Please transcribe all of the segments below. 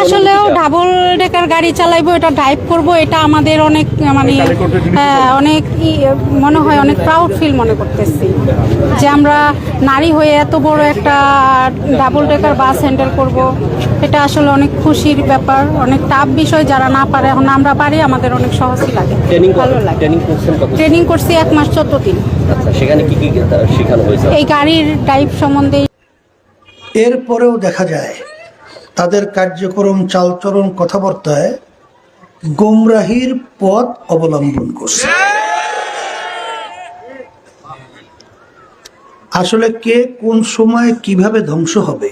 আসলেও double decker গাড়ি চালাইবো, এটা ড্রাইভ করব, এটা আমাদের অনেক মানে অনেক মনে হয় অনেক প্রাউড ফিল মনে করতেছি যে আমরা নারী হয়ে এত বড় একটা ডাবল ডেকার বাস হ্যান্ডেল করব। এটা আসলে অনেক খুশির ব্যাপার, অনেক টাফ বিষয়, যারা না পারে এখন আমরা পারি, আমাদের অনেক সহজই লাগে, ভালো লাগে। ট্রেনিং করছি 1 মাস 14 দিন। সেখানে কি কি শেখানো হয়েছে? এই গাড়ির ড্রাইভ সম্বন্ধে। এরপরেও দেখা যায় তাদের কার্যক্রম, চালচরণ, কথাবার্তায় গোমরাহির পথ অবলম্বন করছে। আসলে কে কোন সময় কিভাবে ধ্বংস হবে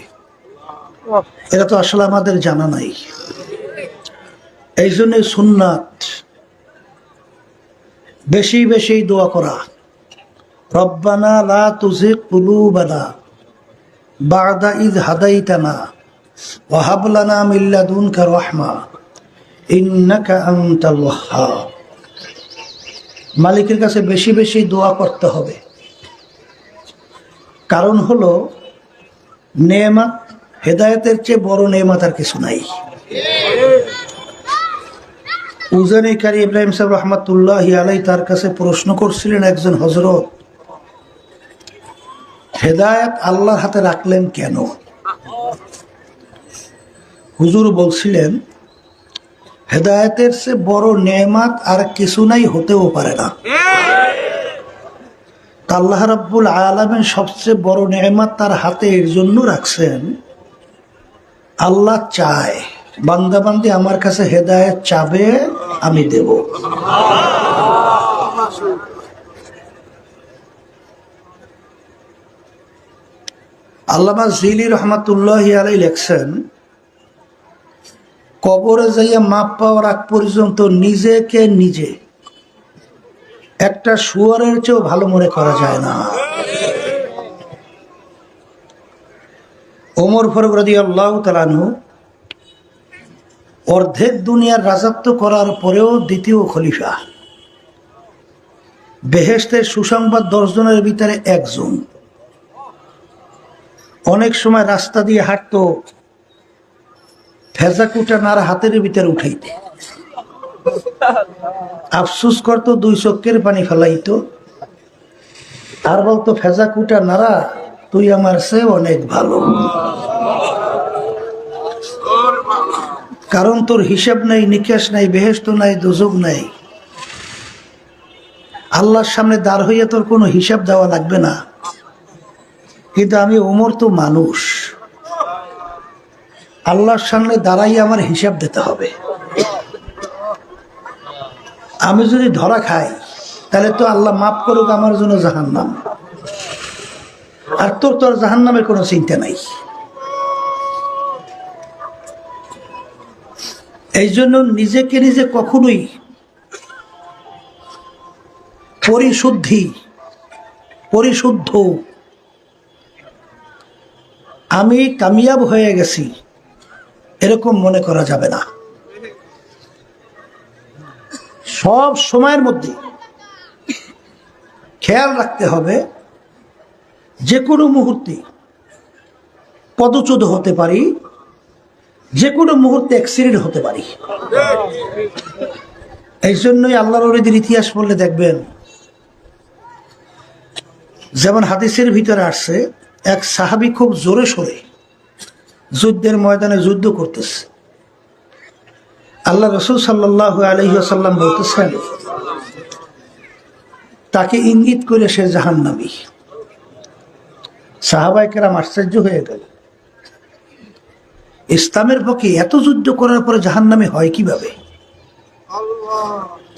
এটা তো আসলে আমাদের জানা নাই। এই জন্য সুন্নাত বেশি বেশি দোয়া করা, রব্বানা লা তুজিগ কুলুবানা বা'দা ইয হাদাইতানা ওয়া হাব লানা মিন লাদুনকা রাহমা ইন্নাকা আনতাল ওয়াহ্হাব। মালিকের কাছে বেশি বেশি দোয়া করতে হবে। কারণ হলো নেয়ামত, হেদায়েতের চেয়ে বড় নেয়ামত আর কিছু নাই। উজানি কারি ইব্রাহিম সাহেব রহমাতুল্লাহি আলাইহি তার কাছে প্রশ্ন করছিলেন একজন হযরত, হেদায়েত আল্লাহর হাতে রাখলেন কেন? হুজুর বলছিলেন, হেদায়েতের চেয়ে বড় নেয়ামত আর কিছু নাই, হতেও পারে না। আল্লাহ রাব্বুল আলামিন সবচেয়ে বড় নেয়ামত তার হাতে এর জন্য রাখছেন, আল্লাহ চায় বান্দাবান্দি আমার কাছে হেদায়েত চাবে, আমি দেব। আল্লামা জিলি রহমাতুল্লাহি আলাইহি লেখছেন, কবরে যাইয়া মাপ পাওয়ার আগ পর্যন্ত নিজেকে নিজে একটা শুয়োরের চেয়েও ভালো মনে করা যায় না। ওমর ফারুক রাদিয়াল্লাহু তাআলা আনহু অর্ধেক দুনিয়ার রাজত্ব করার পরেও দ্বিতীয় খলিফা, বেহেশতের সুসংবাদ 10 জনের ভিতরে একজন। অনেক সময় রাস্তা দিয়ে হাঁটতো, ফেজাকুটা নাড়া হাতের ভিতরে উঠাইতে, আফসুস করতো, 2 চোখের পানি ফেলাইতো, আর বলতো, ফেজাকুটা নাড়া তুই আমার চেয়ে অনেক ভালো, কারণ তোর হিসাব নাই, নিকাশ নাই, বেহেশত নাই, দোজখ নাই। আল্লাহর সামনে দাঁড় হইয়া তোর কোনো হিসাব দেওয়া লাগবে না। কিন্তু আমি ওমর তো মানুষ, আল্লাহর সামনে দাঁড়াই আমার হিসাব দিতে হবে। আমি যদি ধরা খাই তাহলে তো আল্লাহ মাফ করুক আমার জন্য জাহান্নাম, আর তোর জাহান্নামের কোনো চিন্তা নাই। এই জন্য নিজেকে নিজে কখনোই পরিশুদ্ধ আমি কামিয়াব হয়ে গেছি এরকম মনে করা যাবে না। সব সময়ের মধ্যে খেয়াল রাখতে হবে, যে কোনো মুহূর্তে পদচ্যুত হতে পারি, যে কোনো মুহূর্তে অ্যাক্সিডেন্ট হতে পারি। এই জন্যই আল্লাহর ওলিদের ইতিহাস বললে দেখবেন, যেমন হাদিসের ভিতরে আসছে, এক সাহাবী খুব জোরে সোরে যুদ্ধের ময়দানে যুদ্ধ করতেছে। আল্লাহ রাসূল সাল্লাল্লাহু আলাইহি ওয়াসাল্লাম বলতেছেন, তাকে ইঙ্গিত করে সে জাহান্নামী। সাহাবায়ে কেরাম আশ্চর্য হয়ে গেল, ইসলামের পক্ষে এত যুদ্ধ করার পরে জাহান্নামী হয় কিভাবে?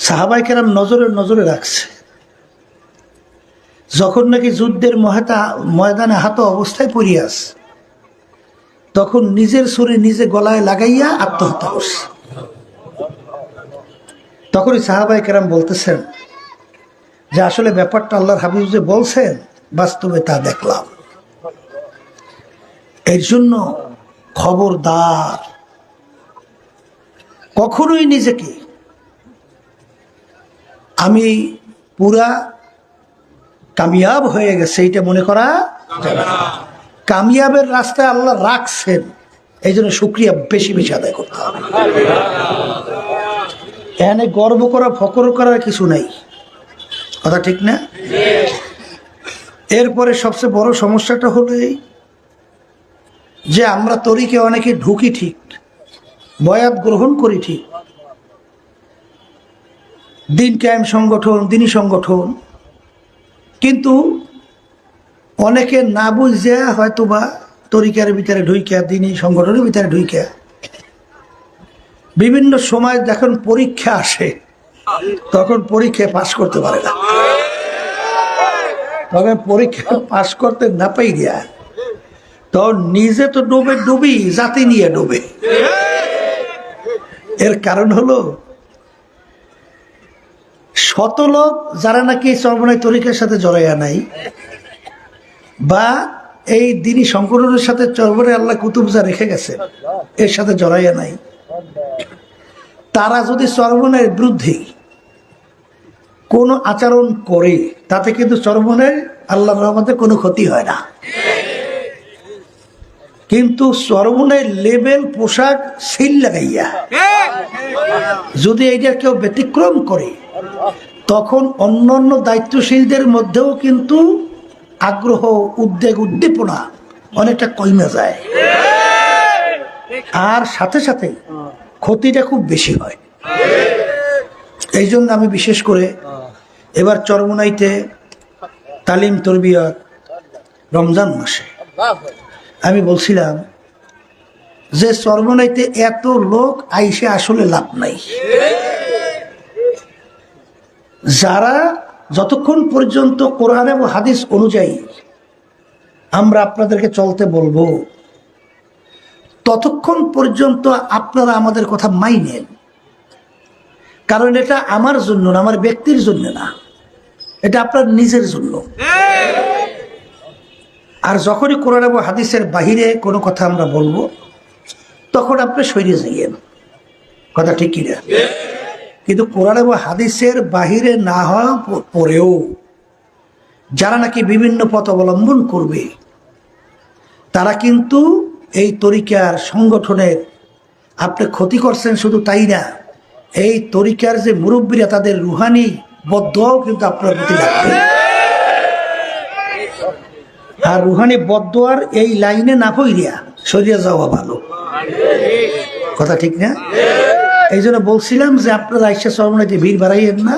সাহাবায়ে কেরাম নজরে রাখছে, যখন নাকি যুদ্ধের ময়দানে আহত অবস্থায় পড়িয়া আছে, তখন নিজের ছুরি নিজে গলায় লাগাইয়া আত্মহত্যা করছে। তখনই সাহাবায়ে কেরাম বলতেছেন যে আসলে ব্যাপারটা আল্লাহর হাবিব যে বলছেন, বাস্তবে তা দেখলাম। এর জন্য খবরদার, কখনোই নিজেকে আমি পুরা কামিয়াব হয়ে গেছে এটা মনে করা যাবে না। কামিয়াবের রাস্তায় আল্লাহ রাখছেন, এই জন্য শুকরিয়া বেশি বেশি আদায় করতে হবে। এখানে গর্ব করা ফকর করার কিছু নাই, কথা ঠিক না? এরপরে সবচেয়ে বড় সমস্যাটা হলো এই যে আমরা তরিকে অনেকে ঢুকি ঠিক, বয়াত গ্রহণ করি ঠিক, দিন কায়েম সংগঠন, দিনী সংগঠন, কিন্তু অনেকে না বুঝে হয়তো বা তরিকার ভিতরে ঢুইকা, দিনী সংগঠনের ভিতরে ঢুইকা বিভিন্ন সময় যখন পরীক্ষা আসে তখন পরীক্ষায় পাশ করতে পারে না। তখন পরীক্ষা পাশ করতে না পাই দিয়া তখন নিজে তো ডুবি জাতি নিয়ে ডুবে। এর কারণ হলো শত লোক যারা নাকি চরমনাই তরিকার সাথে জড়াইয়া নাই বা এই দিনী সংগঠনের সাথে চরমনাই আল্লাহ কুতুব যা রেখে গেছে এর সাথে জড়াইয়া নাই, তারা যদি চরমনাইয়ের বিরুদ্ধে কোনো আচরণ করে তাতে কিন্তু চরমনাইয়ের আল্লাহর রহমতে কোনো ক্ষতি হয় না। কিন্তু চরমনাইয়ের লেবেল পোশাক সিল লাগাইয়া যদি এইটা কেউ ব্যতিক্রম করে তখন অন্যান্য দায়িত্বশীলদের মধ্যেও কিন্তু আগ্রহ, উদ্বেগ, উদ্দীপনা অনেকটা কমে যায়, আর সাথে সাথে ক্ষতিটা খুব বেশি হয়। এই জন্য আমি বিশেষ করে এবার চরমনাইতে তালিম তরবিয়ত রমজান মাসে আমি বলছিলাম যে চরমনাইতে এত লোক আইসে আসলে লাভ নাই। যারা যতক্ষণ পর্যন্ত কোরআন এবং হাদিস অনুযায়ী আমরা আপনাদেরকে চলতে বলবো ততক্ষণ পর্যন্ত আপনারা আমাদের কথা মাইনেন, কারণ এটা আমার জন্য না, আমার ব্যক্তির জন্য না, এটা আপনার নিজের জন্য। আর যখনই কোরআন এবং হাদিসের বাহিরে কোনো কথা আমরা বলবো তখন আপনি সরিয়ে যাইয়েন, কথা ঠিক কিনা? কিন্তু কোরআন এবং হাদিসের বাহিরে না হওয়া পরেও যারা নাকি বিভিন্ন পথ অবলম্বন করবে তারা কিন্তু এই তরিকার সংগঠনের আপনি ক্ষতি করছেন। শুধু তাই না, এই তরিকার যে মুরব্বীরা তাদের রুহানি বদদোয়াও কিন্তু আপনার প্রতি লাগবে। আর রুহানি বদদোয়ার এই লাইনে না পইরিয়া সরিয়ে যাওয়া ভালো, কথা ঠিক না? এই জন্য বলছিলাম যে আপনারা আইসা চরমনাইতে ভিড় বাড়াইয়েন না,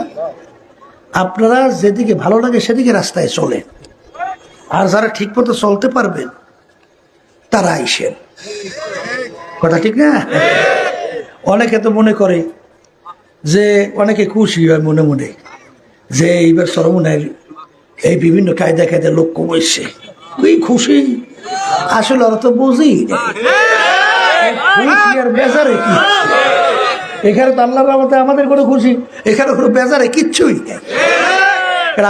আপনারা যেদিকে ভালো লাগে সেদিকে রাস্তায় চলেন, আর যারা ঠিক মতো চলতে পারবেন তারা আইসেন, কথা ঠিক না? অনেকে তো মনে করে যে অনেকে খুশি হয় মনে মনে যে এইবার চরমনাইয়ের এই বিভিন্ন কায়দা কায়দা লোক কমেছে, তুই খুশি। আসলে ওরা তো বুঝি আর বেজারে কি, এখানে তো আল্লাহর রহমতে আমাদের কোনো খুশি, এখানে কোনো বেজারে কিচ্ছুই নেই।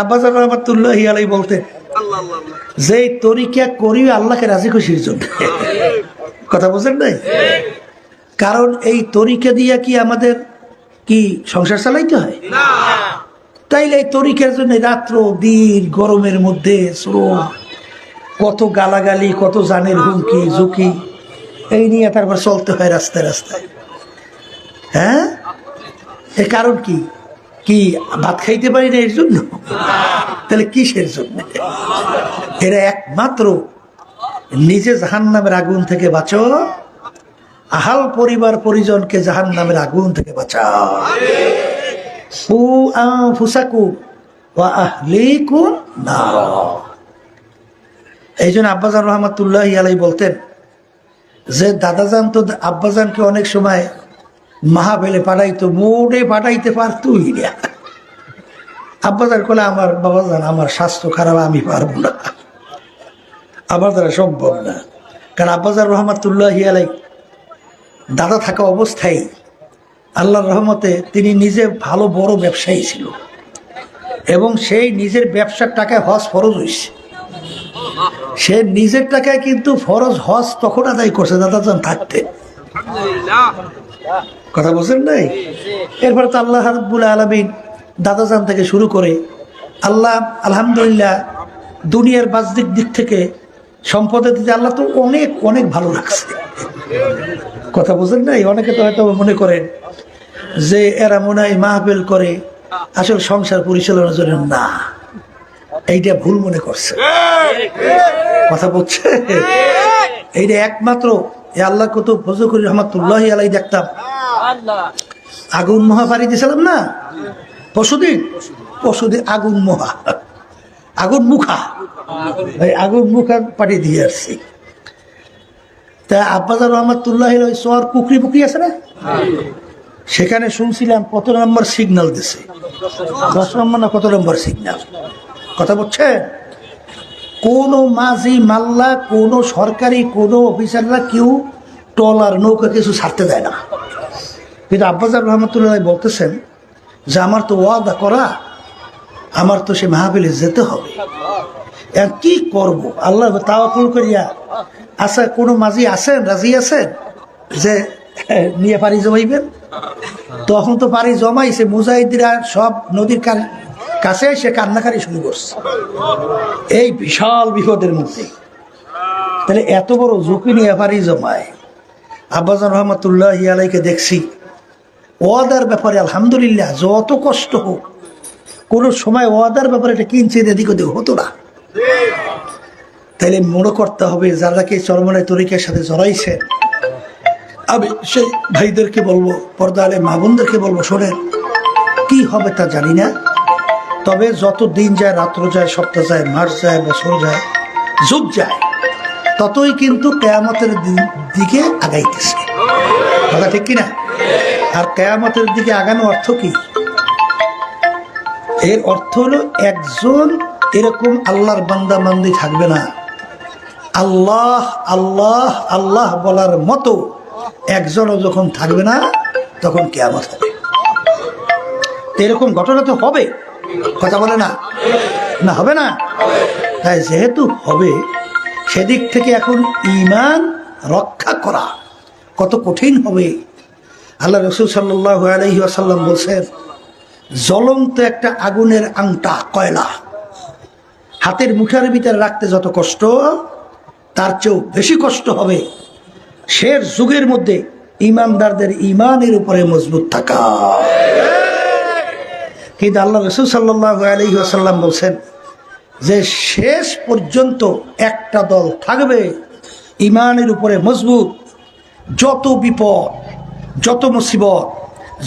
আব্বাস রহমাতুল্লাহি আলাইহি বলতেন যে তরিকা করি আল্লাহকে রাজি খুশির জন্য, কথা বুঝেন নাই? কারণ এই তরিকা দিয়া কি আমাদের কি সংসার চালাইতে হয়? তাইলে এই তরিকার জন্য রাত্র দিন গরমের মধ্যে শ্রম, কত গালাগালি, কত জানের হুমকি ঝুঁকি, এই নিয়ে তারপর চলতে হয় রাস্তায় রাস্তায়। হ্যাঁ, এর কারণ কি? কি ভাত খাইতে পারি না এর জন্য? তাহলে কিসের জন্য? এরা একমাত্র নিজে জাহান্নামের আগুন থেকে বাঁচো, আহাল পরিবার পরিজনকে জাহান্নামের আগুন থেকে বাঁচাও। এই জন্য আব্বাজান রহমাতুল্লাহি আলাইহি বলতেন যে দাদাজান তো আব্বাজানকে অনেক সময় মাহাবেলে পাঠাইতো, মোড়ে পাঠাইতে পারতই না। আব্বাজান বলে আমার বাবাজান আমার স্বাস্থ্য খারাপ, আমি পারবো না, আমার দ্বারা সম্ভব না। কারণ আব্বাজান রহমাতুল্লাহি আলাইহি দাদা থাকা অবস্থায় আল্লাহর রহমতে তিনি নিজে ভালো বড় ব্যবসায়ী ছিল এবং সেই নিজের ব্যবসার টাকায় হজ ফরজ হয়েছে। সে নিজের টাকায় কিন্তু ফরজ হজ তখন আদায় করছে দাদাজান থাকতে, কথা বলছেন নাই? এরপরে তো আল্লাহ রাব্বুল আলামিন দাদাজান থেকে শুরু করে আল্লাহ আলহামদুলিল্লাহ দুনিয়ার বাহ্যিক দিক থেকে সম্পদের দিকে আল্লাহ তো অনেক অনেক ভালো রাখছে। কথা বুঝেন নাই? অনেকে তো হয়তো মনে করেন যে এরা মনে হয় মাহফিল করে আসলে সংসার পরিচালনার জন্য না, এইটা ভুল মনে করছে। কথা বলছে এইটা একমাত্র আল্লাহ কত ফজল করি রহমাতুল্লাহ আলাই দেখতাম আগুন মহা পাড়ি দিয়েছিলাম না পরশুদিন আগুন মহা, আগুন মুখা, আগুন মুখা পাঠিয়ে দিয়ে আসছি। তা আব্বাজার রহমাতুল্লাহ সোয়ার পুকুরি পুকুরি আছে না, সেখানে শুনছিলাম কত নম্বর সিগন্যাল দিছে, 10 নম্বর না কত নম্বর সিগন্যাল। কথা বলছে কোন মাঝি মাল্লা কোন সরকারি কোন অফিসাররা কেউ ট্রলার নৌকা কিছু ছাড়তে দেয় না। কিন্তু আব্বাজার রহমতুল্লাহ বলতেছেন যে আমার তো ওয়াদা করা, আমার তো সে মাহফিলে যেতে হবে, কি করব আল্লাহ তাওয়াক্কুল করিয়া। আচ্ছা কোনো মাঝি আছেন, রাজি আছেন যে নিয়ে পাড়ি জমাইবেন? তখন তো পাড়ি জমাইছে, মুজাহিদরা সব নদীর কাছে সে কান্নাকারি শুরু করছে এই বিশাল বিপদের মধ্যে। তাহলে এত বড় ঝুঁকি নিয়ে পাড়ি জমায়। আব্বাজান রহমতুল্লাহ আলাইকে দেখছি ওয়াদার ব্যাপারে আলহামদুলিল্লাহ যত কষ্ট হোক কোনো সময় ওয়াদার ব্যাপারে এটা কিনছে এদিক ওদিক হতো না। তাইলে মনে করতে হবে যারাকে চরমনের তরিকার সাথে জড়াইছে, আমি সেই ভাইদেরকে বলবো, পর্দা আলে মা বোনদেরকে বলবো, শোনেন কি হবে তা জানি না, তবে যত দিন যায়, রাত্র যায়, সপ্তাহ যায়, মাস যায়, বছর যায়, যুগ যায়, ততই কিন্তু কেয়ামতের দিকে আগাইতেছে। কথা ঠিক কিনা? আর কেয়ামতের দিকে আগানো অর্থ কি? এর অর্থ হলো একজন এরকম আল্লাহর বান্দা বান্দি থাকবে না, আল্লাহ আল্লাহ আল্লাহ বলার মতো একজনও যখন থাকবে না তখন কিয়ামত হবে। এরকম ঘটনা তো হবে, কথা বলে না, না হবে না? তাই যেহেতু হবে সেদিক থেকে এখন ঈমান রক্ষা করা কত কঠিন হবে। আল্লাহ রাসূল সাল্লাল্লাহু আলাইহি ওয়াসাল্লাম বলছেন, জ্বলন্ত একটা আগুনের আংটা কয়লা হাতের মুঠার ভিতরে রাখতে যত কষ্ট, তার চেয়েও বেশি কষ্ট হবে শেষ যুগের মধ্যে ঈমানদারদের ঈমানের উপরে মজবুত থাকা। কিন্তু আল্লাহ রাসূল সাল্লাল্লাহু আলাইহি ওয়াসাল্লাম বলছেন যে শেষ পর্যন্ত একটা দল থাকবে ঈমানের উপরে মজবুত। যত বিপদ, যত মুসিবত,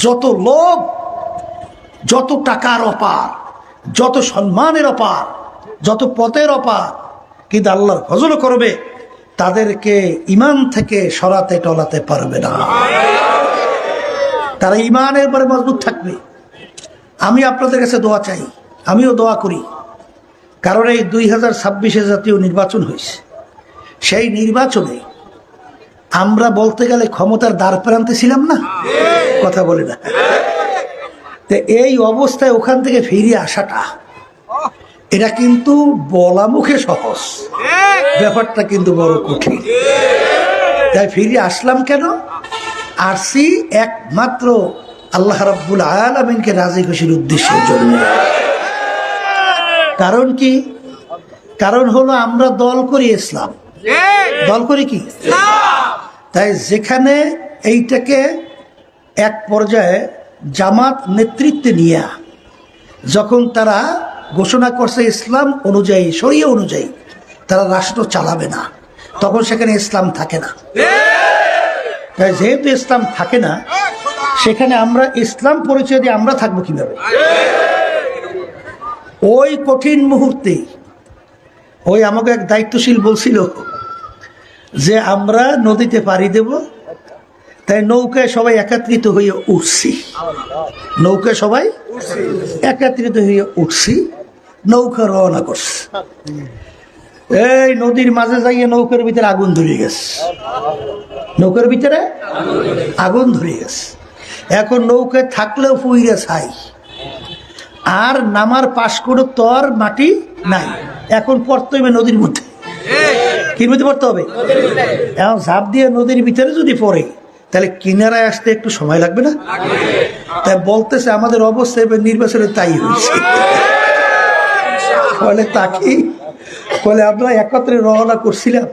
যত লোভ, যত টাকার অপার, যত সম্মানের অপার, যত পথের অপার, কিন্তু আল্লাহর ফজল করবে তাদেরকে ঈমান থেকে সরাতে টলাতে পারবে না। তারা ঈমানের উপরে মজবুত থাকবে। আমি আপনাদের কাছে দোয়া চাই, আমিও দোয়া করি, কারণ এই 2026 জাতীয় নির্বাচন হয়েছে। সেই নির্বাচনে আমরা বলতে গেলে ক্ষমতার দ্বার প্রান্তে ছিলাম না, কথা বলে না। তো এই অবস্থায় ওখান থেকে ফিরে আসাটা এটা কিন্তু বলা মুখে সহজ, ব্যাপারটা কিন্তু বড় কঠিন। তাই ফিরে আসলাম কেন? আসছি একমাত্র আল্লাহ রাব্বুল আলামিনকে রাজি খুশির উদ্দেশ্যের জন্য। কারণ কি? কারণ হলো আমরা দল করি ইসলাম, দল করি কি? তাই যেখানে এইটাকে এক পর্যায়ে জামাত নেতৃত্বে নিয়ে যখন তারা ঘোষণা করছে ইসলাম অনুযায়ী, শরিয়া অনুযায়ী তারা রাষ্ট্র চালাবে না, তখন সেখানে ইসলাম থাকে না। তাই যেহেতু ইসলাম থাকে না, সেখানে আমরা ইসলাম পরিচয় দিয়ে আমরা থাকবো কিভাবে? ওই কঠিন মুহূর্তে ওই আমাকে এক দায়িত্বশীল বলছিল যে আমরা নদীতে পাড়ি দেব, তাই নৌকায় সবাই একত্রিত হয়ে উঠছি, নৌকায় সবাই একত্রিত হয়ে উঠছি, নৌকা রওনা করছে। এই নদীর মাঝে যাইয়ে নৌকার ভিতরে আগুন ধরে গেছে, নৌকার ভিতরে আগুন ধরে গেছে। এখন নৌকায় থাকলেও পুইরে ছাই, আর নামার পাশ করে তর মাটি নাই। এখন পড়তে হবে নদীর মধ্যে, কি মধ্যে পড়তে হবে? এখন ঝাঁপ দিয়ে নদীর ভিতরে যদি পড়ে তাহলে কিনারায় আসতে একটু সময় লাগবে না? তাই বলতেছে আমাদের অবস্থা এবার নির্বাচনে তাই হয়েছে। ফলে তাকে বলে আমরা একত্রে রওনা করছিলাম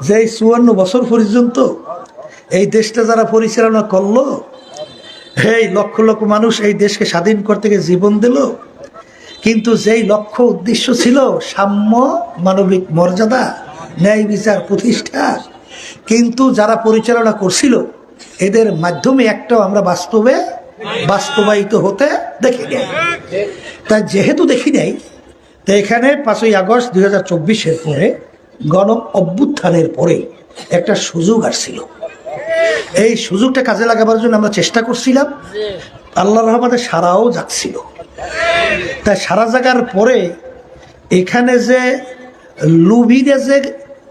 যে এই 54 বছর পর্যন্ত এই দেশটা যারা পরিচালনা করলো, এই লক্ষ লক্ষ মানুষ এই দেশকে স্বাধীন করতে গিয়ে জীবন দিল, কিন্তু যেই লক্ষ্য উদ্দেশ্য ছিল সাম্য, মানবিক মর্যাদা, ন্যায় বিচার প্রতিষ্ঠা, কিন্তু যারা পরিচালনা করছিল এদের মাধ্যমে একটাও আমরা বাস্তবায়িত হতে দেখি নাই। তাই যেহেতু দেখি নাই, তো এখানে 5ই আগস্ট 2024-এর পরে গণ অভ্যুত্থানের পরে একটা সুযোগ আসছিল। এই সুযোগটা কাজে লাগাবার জন্য আমরা চেষ্টা করছিলাম। আল্লাহর রহমতে সারাও যাচ্ছিল। তাই সারা জাগার পরে এখানে যে লুভিরা যে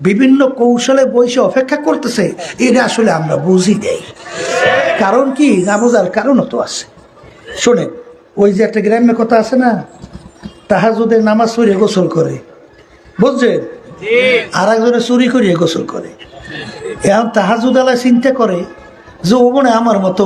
বিভিন্ন কৌশলে বসে অপেক্ষা করতেছে, এটা আসলে আমরা বুঝি নেই। কারণ কি, না বোঝার কারণও তো আছে। শোনেন, ওই যে একটা গ্রাম্য কথা আছে না, তাহাজ্জুদের নামাজ পড়ে গোসল করে, বুঝছেন, আর একজনে চুরি করিয়ে গোসল করে। এখন তাহাজ্জুদ আলাহ চিন্তা করে যে ও মনে আমার মতো